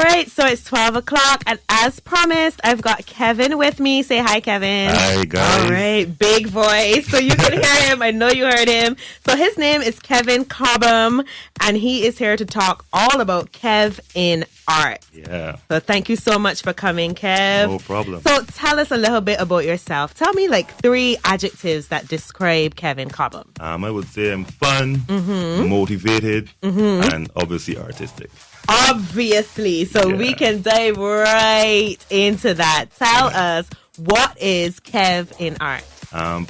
All right, so it's 12 o'clock, and as promised, I've got Kevin with me. Say hi, Kevin. Hi, guys. All right, big voice, so you can hear him. I know you heard him. So his name is Kevin Cobham, and he is here to talk all about Kev in art. Yeah. So thank you so much for coming, Kev. No problem. So tell us a little bit about yourself. Tell me like 3 adjectives that describe Kevin Cobham. I would say I'm fun, motivated, and obviously artistic. Obviously. So we can dive right into that. Tell us, what is Kev in art?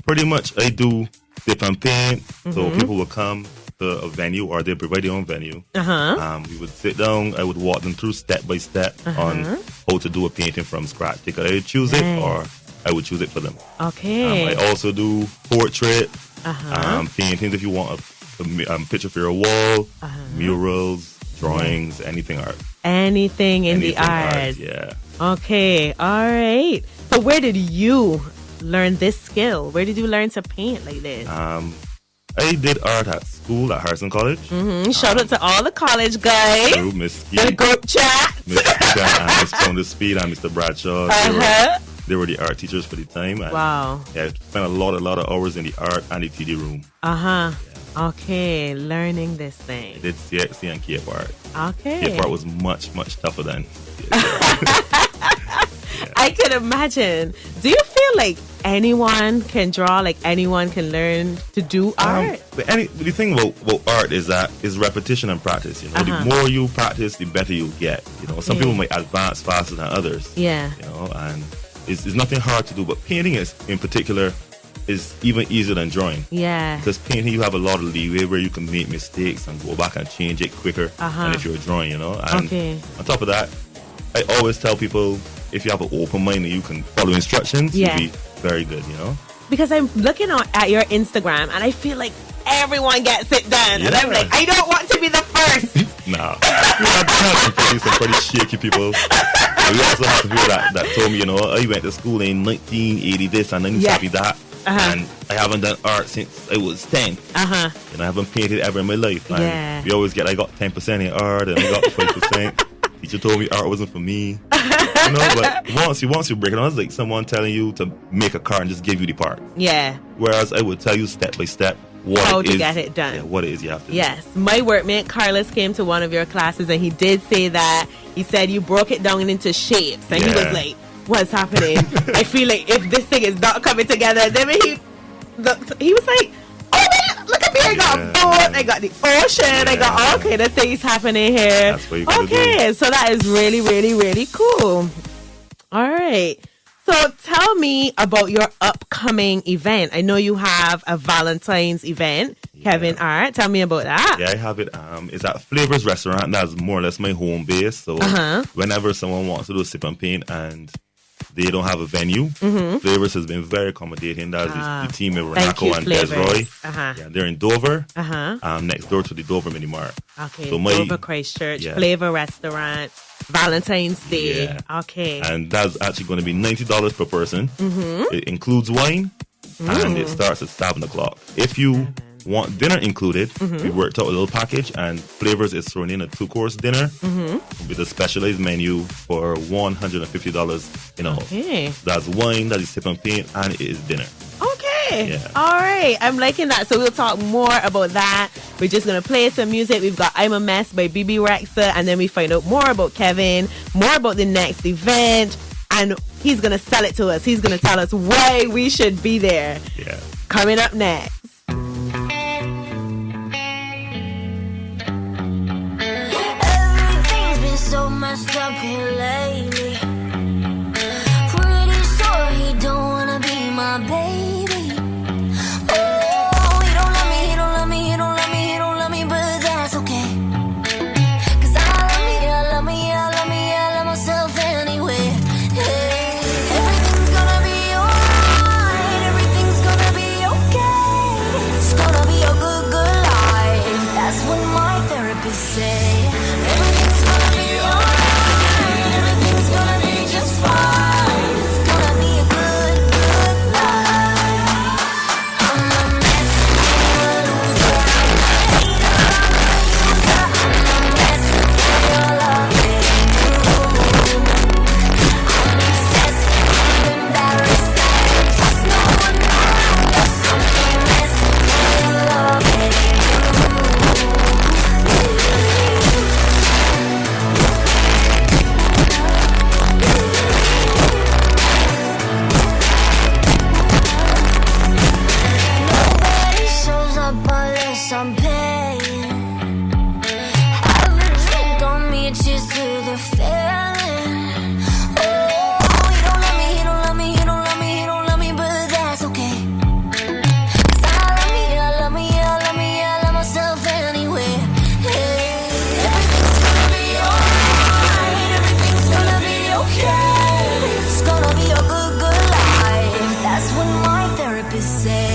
Pretty much I do sip and paint. So people will come to a venue or they provide their own venue. We would sit down. I would walk them through step by step on how to do a painting from scratch. They could either choose it or I would choose it for them. Okay. I also do portrait, paintings if you want a picture for your wall, murals, drawings, anything art. Anything in the art. Yeah. Okay. All right. So where did you learn this skill? Where did you learn to paint like this? I did art at school at Harrison College. Shout out to all the college guys. Through Miss Ski, The group chat. Miss Ski and Miss Pound Speed and Mr. Bradshaw. They were the art teachers for the time. And Wow. Yeah, I spent a lot of hours in the art and the TD room. Okay, learning this thing. I did CXC and Cape art. Okay. Cape art was much tougher than. I can imagine. Do you feel like anyone can draw, like anyone can learn to do art? But the thing about art is that is repetition and practice. You know, the more you practice, the better you get. You know, some people might advance faster than others. Yeah. You know, and it's nothing hard to do. But painting is, in particular, is even easier than drawing. Yeah. Because painting, you have a lot of leeway where you can make mistakes and go back and change it quicker than if you're drawing. You know, and on top of that, I always tell people, if you have an open mind and you can follow instructions, you'll be very good, you know? Because I'm looking at your Instagram and I feel like everyone gets it done. And I'm like, I don't want to be the first. Nah. I've some pretty shaky people. And we also have people that told me, you know, I went to school in 1980 this and 1970 that. And I haven't done art since I was 10. And I haven't painted ever in my life. And we always get, I got 10% in art and I got 20%. Teacher told me art wasn't for me. You know, but once you break it down, it's like someone telling you to make a car and just give you the part. Yeah. Whereas I would tell you step by step how to get it done. Yeah, what it is you have to do. Yes. My workmate Carlos came to one of your classes and he did say that. He said you broke it down into shapes. And he was like, what's happening? I feel like if this thing is not coming together. Then when he was like, oh man, look at me, I got a boat, I got the ocean, I got all kind of things happening here. That's what you gotta do. So that is really, really, really cool. All right. So tell me about your upcoming event. I know you have a Valentine's event, Kevin Art. Tell me about that. Yeah, I have it. It's at Flavors Restaurant. That's more or less my home base. So whenever someone wants to do a sip and paint and they don't have a venue, Flavors has been very accommodating. That's the team of Renako and Desroy. Yeah, they're in Dover, next door to the Dover Mini Mart. Okay, so Dover Christchurch, Flavor Restaurant, Valentine's Day. Yeah. Okay. And that's actually going to be $90 per person. It includes wine, and it starts at 7 o'clock. If you want dinner included, we worked out a little package, and Flavors is throwing in a 2-course dinner with a specialized menu for $150 in all. Okay. That's wine, that is sip and paint, and it is dinner. Okay. Yeah. All right. I'm liking that. So we'll talk more about that. We're just going to play some music. We've got I'm a Mess by BB Rexa, and then we find out more about Kevin, more about the next event, and he's going to sell it to us. He's going to tell us why we should be there. Yeah. Coming up next. Everything's been so messed up here lately. Pretty sure he don't wanna be my baby. Oh, he don't love me, he don't love me, he don't love me, he don't love me, but that's okay. 'Cause I love me, I love me, I love me, I love myself anyway. Hey, everything's gonna be alright, everything's gonna be okay. the feeling. Oh, he don't love me, he don't love me, he don't love me, he don't love me, but that's okay. 'Cause I love me, I love me, I love me, I love myself anyway. Hey, everything's gonna be alright, everything's gonna be okay. It's gonna be a good, good life. That's what my therapist say.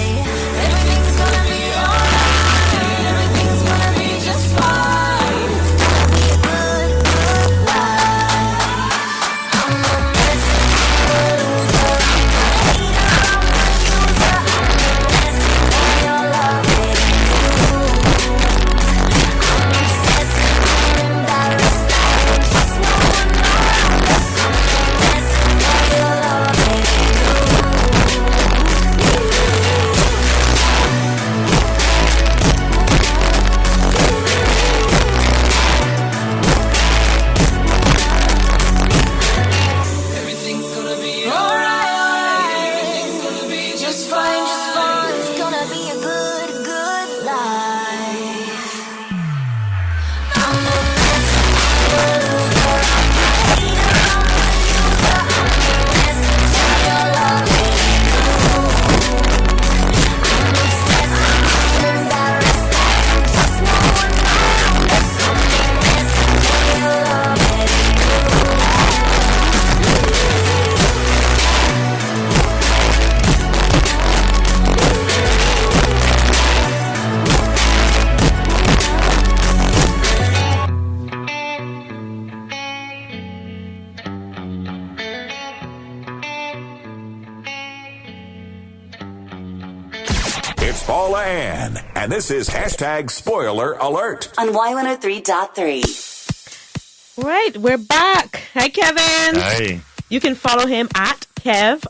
Everything's gonna be alright, everything's gonna be just fine. It's gonna be a good, good life. I'm a messy loser, I'm a hater, I'm a user. I'm a messy for your love, baby. I'm obsessed, I'm embarrassed, I just wanna know this. I'm a messy for your love, baby. Everything's gonna be alright. Everything's gonna be just fine, just fine. It's gonna be a good, good life. I'm a messy loser, I'm a hater, I'm a user. I'm a messy for your love, baby. I'm obsessed, I'm embarrassed, I just wanna know this. I'm a messy for your love, baby. It's Paula Anne, and this is hashtag spoiler alert. On Y103.3. Right, we're back. Hi, Kevin. Hi. You can follow him at Kev_in_art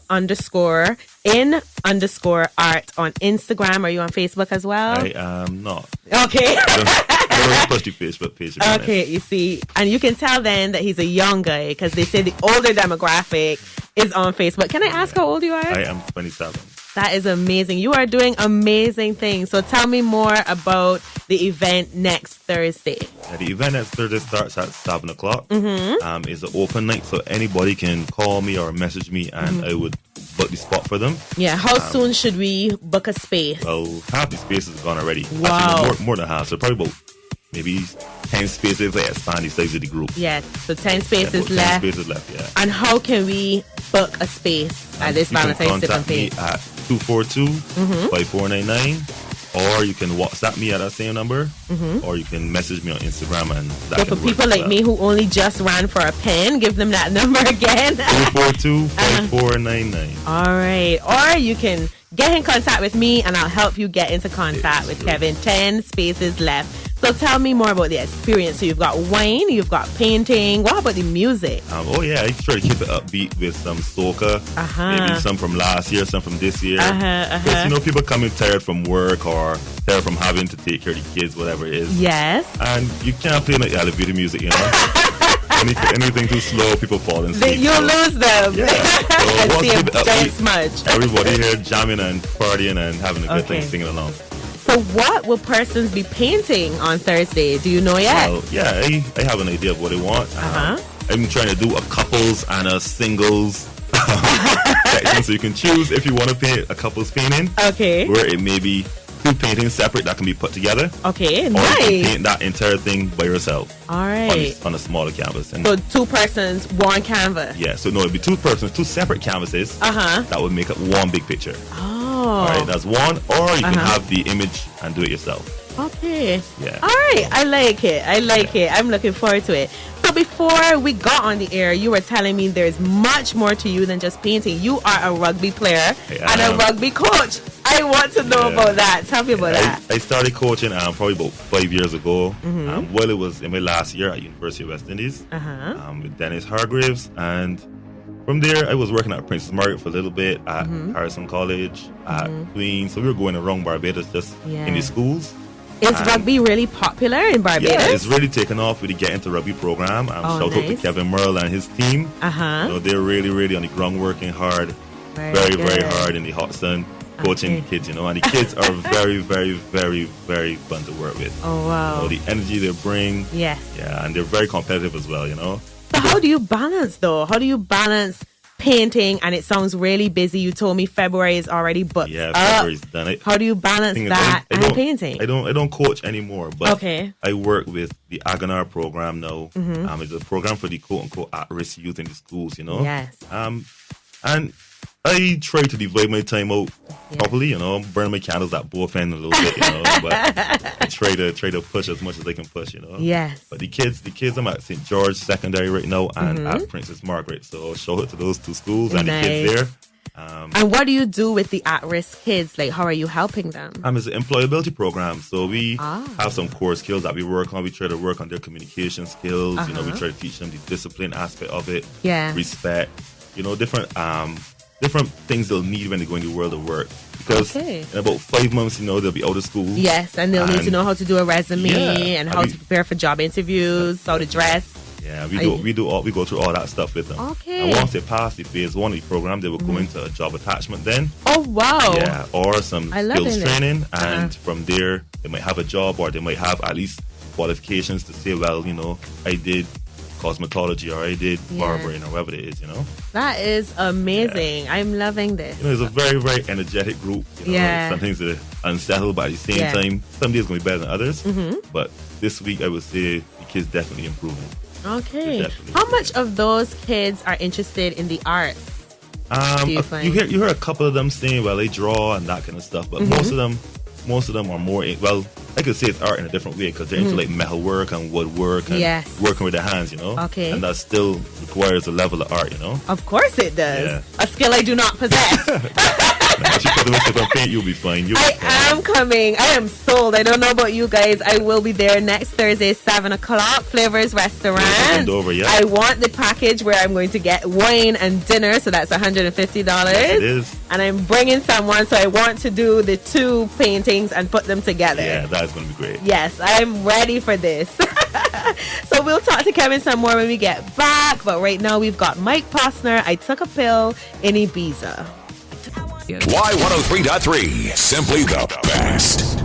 on Instagram. Are you on Facebook as well? I am not. Okay. Don't push the Facebook page. to be honest. Okay, you see. And you can tell then that he's a young guy because they say the older demographic is on Facebook. Can I ask how old you are? I am 27. That is amazing. You are doing amazing things. So tell me more about the event next Thursday. The event next Thursday starts at 7 o'clock. It's an open night, so anybody can call me or message me, and I would book the spot for them. Yeah, how soon should we book a space? Well, half the spaces are gone already. Wow. Actually, more than half. So probably about maybe 10 spaces. They expand the size of the group. Yeah, so 10 spaces About 10 left. spaces left, yeah. And how can we book a space at this You can Valentine's Day contact me campaign? at 242-5499, or you can WhatsApp me at that same number, or you can message me on Instagram, and that So can for work people as like well. me who only just ran for a pen, give them that number again. 242-5499. All right. Or you can get in contact with me and I'll help you get into contact with Kevin. 10 spaces left. So tell me more about the experience. So you've got wine, you've got painting. What about the music? Oh yeah, I try to keep it upbeat with some soca, maybe some from last year, some from this year. Because you know, people coming tired from work or tired from having to take care of the kids, whatever it is. Yes. And you can't play no elevator music, you know. Anything too slow, people fall asleep. You'll lose them. Yeah. So And once see a keep it giant upbeat, smudge. everybody here jamming and partying and having a good Okay. thing, singing along. So what will persons be painting on Thursday? Do you know yet? Well, yeah, I have an idea of what I want. I'm trying to do a couples and a singles section, so you can choose if you want to paint a couples painting, Okay. where it may be two paintings separate that can be put together, Okay, or you can nice. paint that entire thing by yourself All right. on a smaller canvas. And So two persons, one canvas. yeah, so no, it'd be two persons, two separate canvases that would make up one big picture. Oh. All right, that's one, or you can have the image and do it yourself. Okay. Yeah. All right. I like it. I'm looking forward to it. So before we got on the air, you were telling me there's much more to you than just painting. You are a rugby player and a rugby coach. I want to know about that. Tell me about that. I started coaching probably about 5 years ago. Well, it was in my last year at University of West Indies with Dennis Hargraves, and from there I was working at Princess Margaret for a little bit, at Harrison College, at Queens. So we were going around Barbados just in the schools. Is rugby really popular in Barbados? Yeah, it's really taken off with the Get Into Rugby program. Shout out to Kevin Merle and his team. You know, they're really, really on the ground working hard, very hard in the hot sun. coaching kids, and the kids are very, very, very, very fun to work with. Oh, wow. The energy they bring. Yes. Yeah, and they're very competitive as well, So how do you balance, though? How do you balance painting? And it sounds really busy. You told me February is already booked. Yeah, February's done. How do you balance that and painting? I don't coach anymore, but okay. I work with the Aganar program now. It's a program for the quote-unquote at-risk youth in the schools, Yes. And I try to divide my time out properly, burn my candles at both ends a little bit, but I try to push as much as I can push, Yes. But the kids, I'm at St. George Secondary right now and at Princess Margaret, so shout out to those two schools and the kids there. And what do you do with the at-risk kids? Like, how are you helping them? It's an employability program, so we have some core skills that we work on. We try to work on their communication skills. We try to teach them the discipline aspect of it, respect, different things they'll need when they go into the world of work. Because in about 5 months, they'll be out of school. Yes, and they'll need to know how to do a resume and how to prepare for job interviews, how to dress. Yeah, we go through all that stuff with them. Okay. And once they pass the phase 1 of the program, they will go into a job attachment then. Oh, wow. Yeah, or some skills training. And from there, they might have a job or they might have at least qualifications to say, well, I did cosmetology or I did barbering or whatever it is, That is amazing. I'm loving this. It's a very, very energetic group. Sometimes they're unsettled, but at the same time, some days going to be better than others. But this week, I would say the kids definitely improving. Okay. How much of those kids are interested in the arts? You hear a couple of them saying, well, they draw and that kind of stuff, but most of them are more, I could say it's art in a different way because they're into like metal work and woodwork and working with their hands, Okay. And that still requires a level of art, Of course it does. Yeah. A skill I do not possess. Once you put the rest of paint, you'll be fine. I am coming. I am sold. I don't know about you guys. I will be there next Thursday, 7 o'clock, Flavors Restaurant. I want the package where I'm going to get wine and dinner, so that's $150. Yes, it is. And I'm bringing someone, so I want to do the 2 paintings and put them together. Yeah, that's going to be great. Yes, I'm ready for this. So we'll talk to Kevin some more when we get back. But right now we've got Mike Posner. I took a pill in Ibiza. Y103.3, simply the best.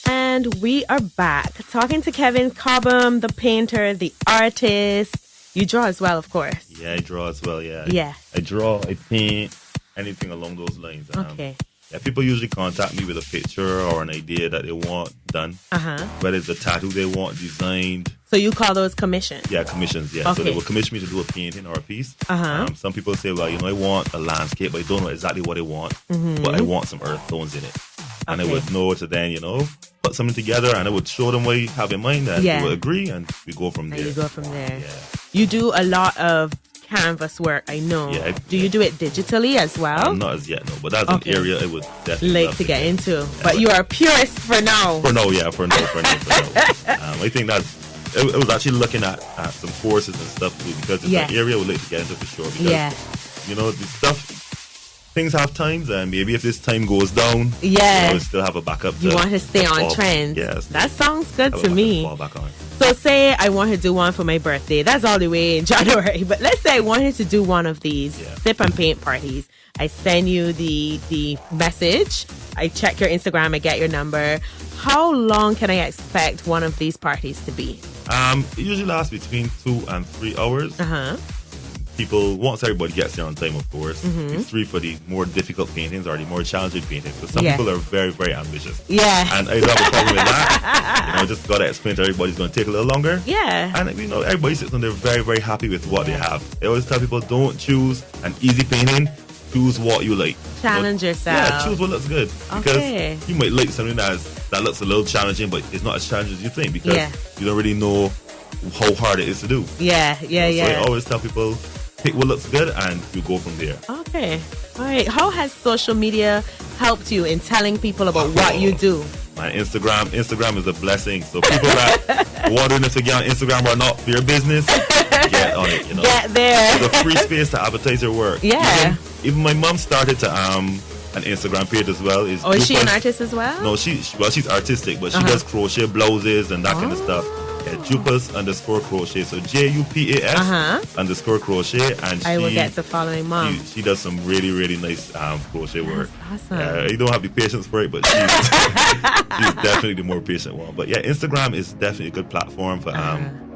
And we are back talking to Kevin Cobham, the painter, the artist. You draw as well, of course. Yeah, I draw as well, yeah. Yeah. I draw, I paint, anything along those lines. Okay. Yeah, people usually contact me with a picture or an idea that they want done. Whether it's a tattoo they want designed. So you call those commissions? Yeah, commissions, yeah. Okay. So they will commission me to do a painting or a piece. Some people say, well, I want a landscape, but I don't know exactly what I want. But I want some earth tones in it. And I would know to then, put something together and I would show them what you have in mind and they would agree and we go from there. And you go from there. Yeah. You do a lot of canvas work, I know. Yeah, do you do it digitally as well? Not as yet, no. But that's an area I would definitely like to get into. Yeah, but you are a purist for now. For now. I think that's. I was actually looking at some courses and stuff too because it's an area I would like to get into for sure. Because the stuff. Things have times, and maybe if this time goes down, we'll still have a backup. You want to stay on trend. Yes, that sounds good to me. Fall back on. So say I want to do one for my birthday. That's all the way in January. But let's say I wanted to do one of these sip and paint parties. I send you the message. I check your Instagram. I get your number. How long can I expect one of these parties to be? It usually lasts between 2 and 3 hours. People, once everybody gets there on time, of course, it's 3 for the more difficult paintings or the more challenging paintings. Because some people are very, very ambitious. Yeah. And I don't have a problem with that. I just got to explain to everybody it's going to take a little longer. Yeah. And, everybody sits on there very, very happy with what they have. I always tell people, don't choose an easy painting. Choose what you like. Challenge yourself. Yeah, choose what looks good. Because you might like something that looks a little challenging, but it's not as challenging as you think because you don't really know how hard it is to do. So I always tell people, pick what looks good and you go from there. Okay. All right. How has social media helped you in telling people about what you do? My Instagram is a blessing. So people that wondering if they get on Instagram or not for your business, get on it. Get there. It's a free space to advertise your work. Yeah. Even my mom started to an Instagram page as well. Is she an artist as well? No, she's artistic, but she does crochet blouses and that kind of stuff. Jupas_crochet. So JUPAS_crochet, and I will get to following mom. She does some really, really nice crochet work. Awesome. You don't have the patience for it, but she's definitely the more patient one. But yeah, Instagram is definitely a good platform for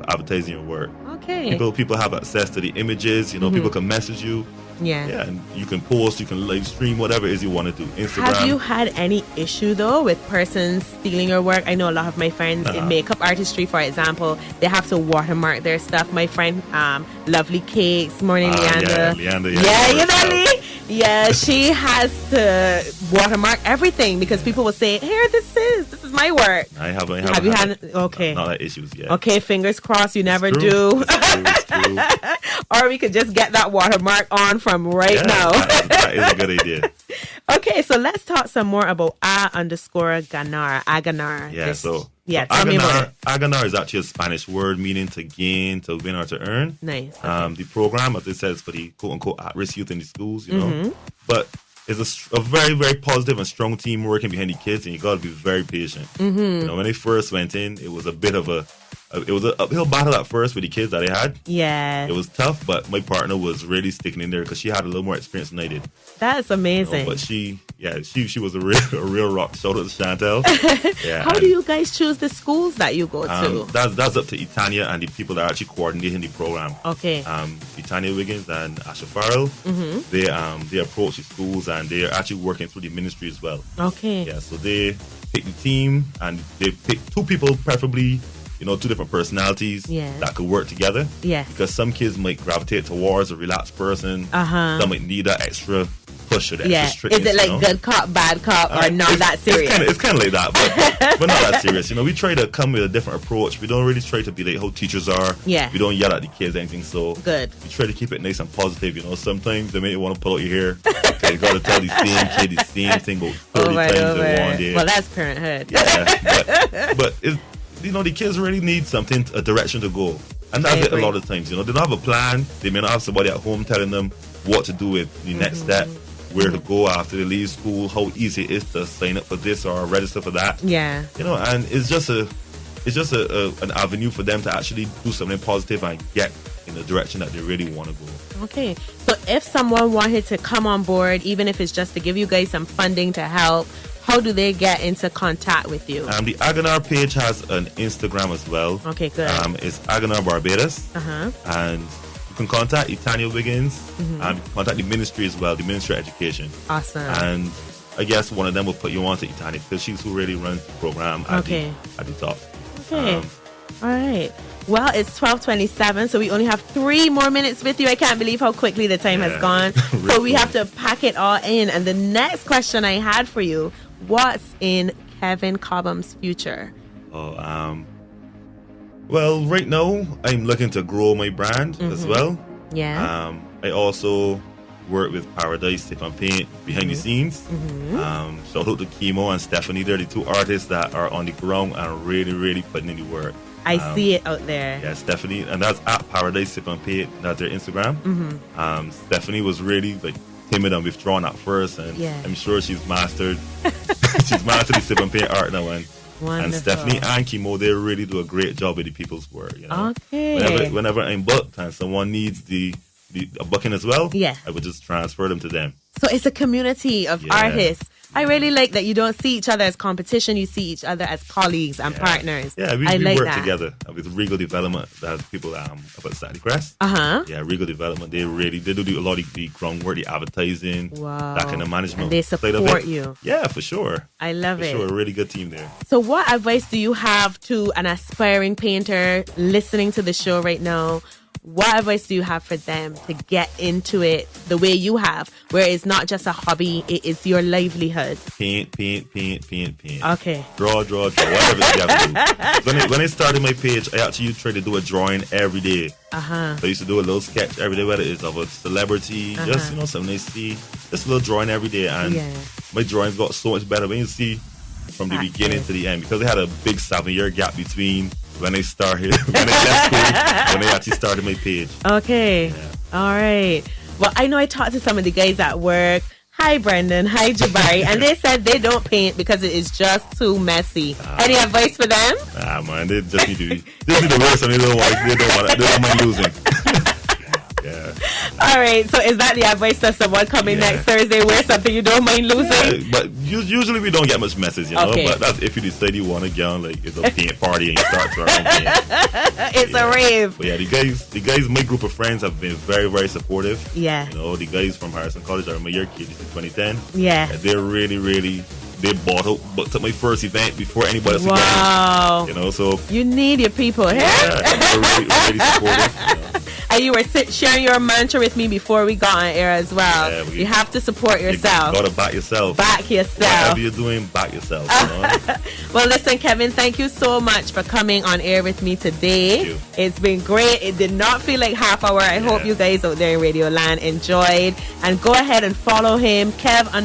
advertising your work. Okay. People have access to the images. People can message you. Yeah, and you can post, you can live stream, whatever it is you want to do. Instagram. Have you had any issue though with persons stealing your work? I know a lot of my friends in makeup artistry, for example, they have to watermark their stuff. My friend, Lovely Cakes, Morning Leander. Leander, yeah, you know Lee? Yeah, she has to watermark everything because people will say, "Here, this is my work." Have you had okay? Not that issues yet. Okay, fingers crossed. You never do. It's true. Or we could just get that watermark on from now. That is a good idea. Okay, so let's talk some more about _Ganar. Aganar. Yeah, tell me about it. Aganar is actually a Spanish word meaning to gain, to win, or to earn. Nice. Okay. The program, as it says, for the quote-unquote at-risk youth in the schools, But it's a very, very positive and strong team working behind the kids, and you got to be very patient. When they first went in, it was a bit of an uphill battle at first with the kids that they had. Yeah. It was tough, but my partner was really sticking in there because she had a little more experience than I did. That's amazing. But she was a real rock. Shout out to Chantel. Yeah. How do you guys choose the schools that you go to? That's up to Itania and the people that are actually coordinating the program. Okay. Itania Wiggins and Asha Farrell, they approach the schools and they're actually working through the ministry as well. Okay. Yeah, so they pick the team and they pick two people, preferably, two different personalities that could work together. Yeah. Because some kids might gravitate towards a relaxed person. Some might need that extra push or that extra strictness. Is it like good cop, bad cop, or not that serious? It's kind of like that, but not that serious. We try to come with a different approach. We don't really try to be like how teachers are. Yeah. We don't yell at the kids or anything. So good. We try to keep it nice and positive. Sometimes they may want to pull out your hair. Okay, you got to tell the same kid the same thing about 30 times in one day. Well, that's parenthood. Yeah, but it's, the kids really need something, a direction to go. And that's it a lot of times. They don't have a plan. They may not have somebody at home telling them what to do with the next step, where to go after they leave school, how easy it is to sign up for this or register for that. Yeah. And it's just an avenue for them to actually do something positive and get in the direction that they really want to go. Okay. So if someone wanted to come on board, even if it's just to give you guys some funding to help, how do they get into contact with you? The Aganar page has an Instagram as well. Okay, good. It's Aganar Barbados. And you can contact Itania Wiggins and contact the ministry as well, the Ministry of Education. Awesome. And I guess one of them will put you on to Itania because she's who really runs the program at the top. Okay. All right. Well, it's 12:27, so we only have 3 more minutes with you. I can't believe how quickly the time has gone. So we have to pack it all in. And the next question I had for you, what's in Kevin Cobham's future? Well, right now, I'm looking to grow my brand as well. Yeah. I also work with Paradise Tip and Paint behind the scenes. Shout out to Kimo and Stephanie. They're the 2 artists that are on the ground and really, really putting in the work. I see it out there. Yeah, Stephanie, and that's at Paradise Tip and Paint. That's their Instagram. Stephanie was really timid and withdrawn at first, and I'm sure she's mastered the Sip and Paint art now. And Stephanie and Kimo, they really do a great job with the people's work. Okay. Whenever I'm booked and someone needs a booking as well, I would just transfer them to them. So it's a community of artists. I really like that you don't see each other as competition, you see each other as colleagues and partners. Yeah, we work together with Regal Development. That's people up at Sandy Crest. Yeah, Regal Development, they do a lot of the groundwork, the advertising, that kind of management. And they support you. Yeah, for sure. I love it. For sure, a really good team there. So what advice do you have to an aspiring painter listening to the show right now? What advice do you have for them to get into it the way you have, where it's not just a hobby, it is your livelihood? Paint. Okay. Draw, whatever you have to do. When I started my page, I actually tried to do a drawing every day. So I used to do a little sketch every day, whether it's of a celebrity, just something I see, just a little drawing every day. And my drawings got so much better when you see from the beginning to the end, because they had a big 7-year gap between when I started, when I left school, when I actually started my page. Okay. All right. Well, I know I talked to some of the guys at work. Hi, Brendan. Hi, Jabari. And they said they don't paint because it is just too messy. Any advice for them? Ah, man, they just need to wear something they don't mind losing. Yeah. All right. So is that the advice of someone coming next Thursday? Wear something you don't mind losing? Yeah, but usually we don't get much message, you know. Okay. But that's if you decide you want to get on, like, it's a paint party and you start throwing paint. It's a rave. But yeah, the guys, my group of friends have been very, very supportive. Yeah. You know, the guys from Harrison College, I remember your kids in 2010. Yeah. They're really, they but took my first event before anybody else Wow. again. You know, so You need your people here. they're really supportive. You know. And you were sharing your mantra with me before we got on air as well. Yeah, You have to support yourself. You gotta back yourself. Back yourself. Whatever you're doing, back yourself. You know? Well, listen, Kevin, thank you so much for coming on air with me today. Thank you. It's been great. It did not feel like half hour. I hope you guys out there in Radio Land enjoyed. And go ahead and follow him, Kev_in_art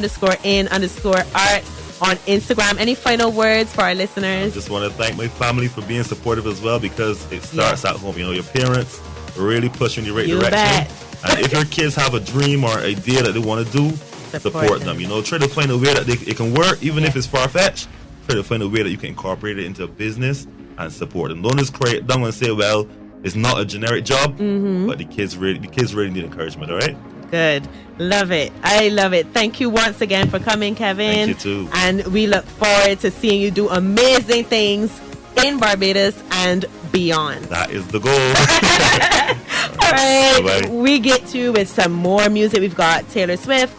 on Instagram. Any final words for our I listeners? just want to thank my family for being supportive as well, because it starts at home. You know, your parents really push you in the right direction. Bet. And if your kids have a dream or idea that they want to do, support them. You know, try to find a way that it can work, even if it's far-fetched. Try to find a way that you can incorporate it into a business and support them. Don't just create them and say, well, it's not a generic job, but the kids really need encouragement. All right. Good. Love it. I love it. Thank you once again for coming, Kevin. Thank you too. And we look forward to seeing you do amazing things in Barbados and beyond. That is the goal. All right. Bye-bye. We get to with some more music. We've got Taylor Swift,